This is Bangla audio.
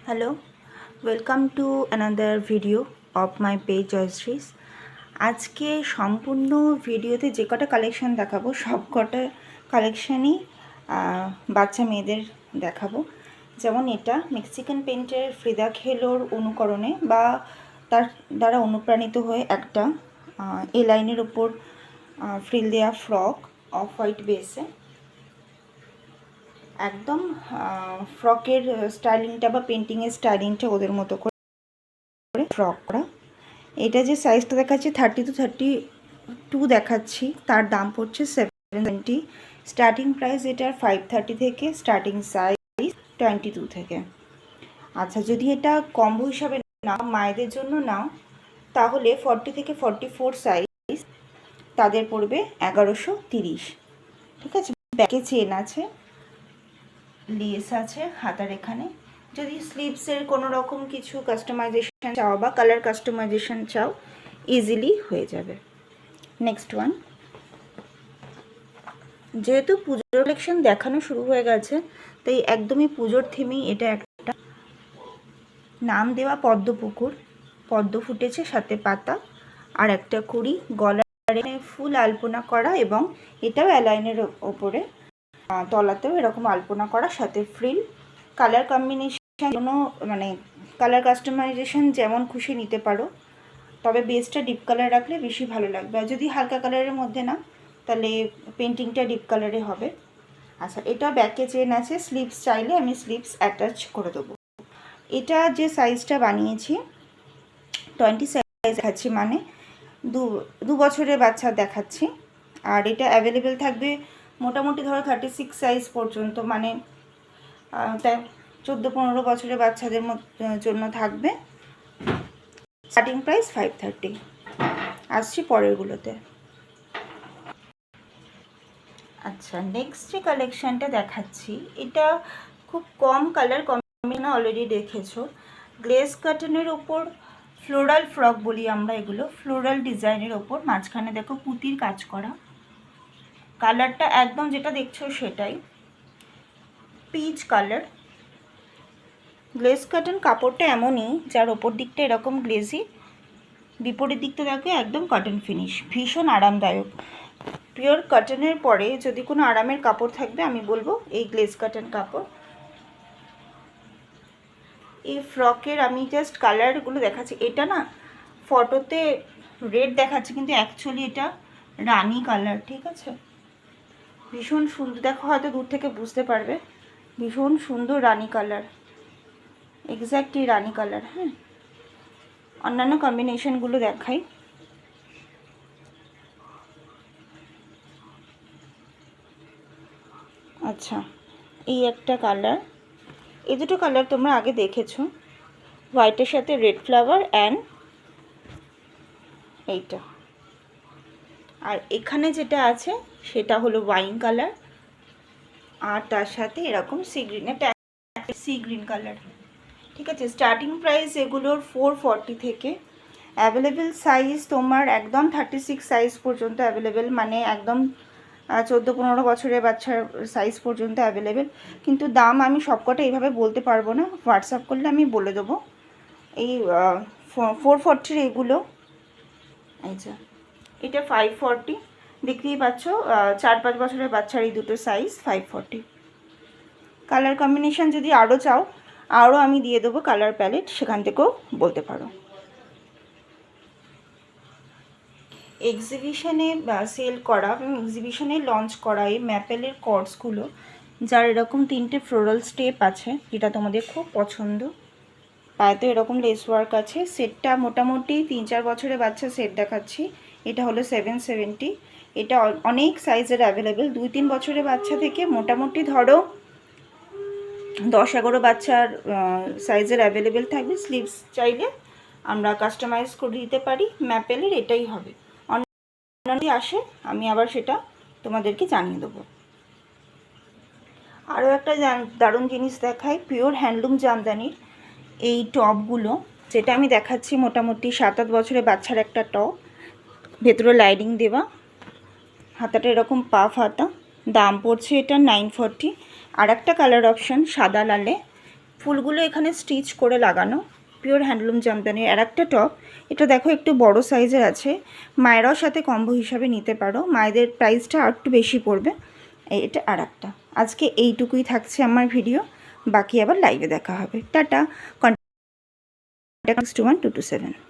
Hello, welcome to another video of my page Joyশ্রীস। আজকে সম্পূর্ণ ভিডিওতে যে কটা কালেকশন দেখাবো সব কটা কালেকশনই বাচ্চা মেয়েদের দেখাবো। যেমন এটা মেক্সিকান পেইন্টের ফ্রিদা খেলোর অনুকরণে বা তার দ্বারা অনুপ্রাণিত হয়ে একটা এ লাইনের ওপর ফ্রিল দেওয়া ফ্রক অফ হোয়াইট বেসে, একদম ফ্রকের স্টাইলিংটা বা পেন্টিংয়ের স্টাইলিংটা ওদের মতো করে ফ্রক করা। এটা যে সাইজটা দেখাচ্ছি 30 to 32 দেখাচ্ছি, তার দাম পড়ছে 770। স্টার্টিং প্রাইস এটার 530 থেকে, স্টার্টিং সাইজ 22 থেকে। আচ্ছা, যদি এটা কম্বো হিসাবে নাও, মায়েদের জন্য নাও, তাহলে 40 থেকে 44 সাইজ তাদের পড়বে 1130। ঠিক আছে, ব্যাকে চেন আছে, লেস আছে হাতার এখানে। যদি স্লিভসের কোনো রকম কিছু কাস্টমাইজেশন চাও বা কালার কাস্টমাইজেশন চাও, ইজিলি হয়ে যাবে। নেক্সট ওয়ান, যেহেতু পুজোর কালেকশন দেখানো শুরু হয়ে গেছে, তাই একদমই পুজোর থিমেই এটা একটা নাম দেওয়া পদ্মপুকুর, পদ্ম ফুটেছে সাথে পাতা আর একটা কুড়ি, গলায় ফুল আলপনা করা, এবং এটাও অ্যালাইনের ওপরে তলাতেও এরকম আলপনা করা, সাথে ফ্রিল। কালার কম্বিনেশন কোনো মানে কালার কাস্টমাইজেশন যেমন খুশি নিতে পারো, তবে বেসটা ডিপ কালার রাখলে বেশি ভালো লাগবে। আর যদি হালকা কালারের মধ্যে না, তাহলে পেন্টিংটা ডিপ কালারে হবে। আচ্ছা, এটা ব্যাকে চেন আছে, স্লিভস চাইলে আমি স্লিভস অ্যাটাচ করে দেবো। এটা যে সাইজটা বানিয়েছি 20 সাইজ দেখাচ্ছি, মানে দু বছরের বাচ্চা দেখাচ্ছি। আর এটা অ্যাভেলেবেল থাকবে মোটামুটি ধরো 36 সাইজ পর্যন্ত, মানে 14-15 বছরের বাচ্চাদের জন্য থাকবে। Starting price 530। আসছি পরেরগুলোতে। আচ্ছা, নেক্সট যে কালেকশানটা দেখাচ্ছি, এটা খুব কম কালার কম্বিনেশন অলরেডি দেখেছো। গ্লেজ কাটনের ওপর ফ্লোরাল ফ্রক বলি আমরা এগুলো, ফ্লোরাল ডিজাইনের ওপর মাঝখানে দেখো পুঁতির কাজ করা। কালারটা একদম যেটা দেখছো সেটাই, পিচ কালার। গ্লেজ কাটন কাপড়টা এমনই, যার ওপর দিকটা এরকম গ্লেজি, বিপরীত দিকটা দেখো একদম কটন ফিনিশ, ভীষণ আরামদায়ক। পিওর কটনের পরে যদি কোনো আরামের কাপড় থাকবে আমি বলবো এই গ্লেজ কাটন কাপড়। এই ফ্রকের আমি জাস্ট কালারগুলো দেখাচ্ছি। এটা না ফটোতে রেড দেখাচ্ছে, কিন্তু অ্যাকচুয়ালি এটা রানি কালার। ঠিক আছে, ভীষণ সুন্দর, দেখো হয়তো দূর থেকে বুঝতে পারবে, ভীষণ সুন্দর রানি কালার, এক্স্যাক্টলি রানি কালার। হ্যাঁ, অন্যান্য কম্বিনেশনগুলো দেখাই। আচ্ছা, এই একটা কালার, এই দুটো কালার তোমরা আগে দেখেছো, হোয়াইটের সাথে রেড ফ্লাওয়ার অ্যান্ড এইটা। আর এখানে যেটা আছে সেটা হলো ওয়াইন কালার, আর তার সাথে এরকম সি গ্রিন, একটা সি গ্রিন কালার। ঠিক আছে, স্টার্টিং প্রাইস এগুলোর 440 থেকে। অ্যাভেলেবেল সাইজ তোমার একদম 36 সাইজ পর্যন্ত অ্যাভেলেবেল, মানে একদম 14-15 বছরের বাচ্চার সাইজ পর্যন্ত অ্যাভেলেবেল। কিন্তু দাম আমি সবকটা এইভাবে বলতে পারবো না, হোয়াটসঅ্যাপ করলে আমি বলে দেবো। এই 440 এগুলো, আচ্ছা এটা 540, দেখতেই পাচ্ছ 4-5 বছরের বাচ্চার এই দুটো সাইজ 540। কালার কম্বিনেশান যদি আরও চাও, আরও আমি দিয়ে দেবো কালার প্যালেট, সেখান থেকেও বলতে পারো। এক্সিবিশনে সেল করা এবং এক্সিবিশনে লঞ্চ করা এই ম্যাপেলের কর্ডসগুলো, যার এরকম 3টে ফ্লোরাল স্টেপ আছে, যেটা তোমাদের খুব পছন্দ। পায়েতে এরকম লেস ওয়ার্ক আছে। সেটটা মোটামুটি 3-4 বছরের বাচ্চা সেট দেখাচ্ছি, এটা হলো 770। এটা অনেক সাইজের অ্যাভেলেবেল, 2-3 বছরের বাচ্চা থেকে মোটামুটি ধরো 10-11 বাচ্চার সাইজের অ্যাভেলেবেল থাকবে। স্লিভস চাইলে আমরা কাস্টমাইজ করে দিতে পারি, ম্যাপেলের এটাই হবে। অন্য আসে আমি আবার সেটা তোমাদেরকে জানিয়ে দেবো। আরও একটা দারুণ জিনিস দেখাই, পিওর হ্যান্ডলুম জামদানির এই টপগুলো, যেটা আমি দেখাচ্ছি মোটামুটি 7-8 বছরের বাচ্চার একটা টপ, ভেতরে লাইনিং দেওয়া, হাতাটা এরকম পাফ হাতা। দাম পড়ছে এটা 940। আর একটা কালার অপশান সাদা লালে ফুলগুলো এখানে স্টিচ করে লাগানো, পিওর হ্যান্ডলুম জামদানি। আর একটা টপ, এটা দেখো একটু বড় সাইজের আছে, মায়েরাও সাথে কম্বো হিসাবে নিতে পারো, মায়েদের প্রাইসটা আর একটু বেশি পড়বে। এটা আর একটা। আজকে এইটুকুই থাকছে আমার ভিডিও, বাকি আবার লাইভে দেখা হবে। টাটা। কন্ট্যাক্ট 21227।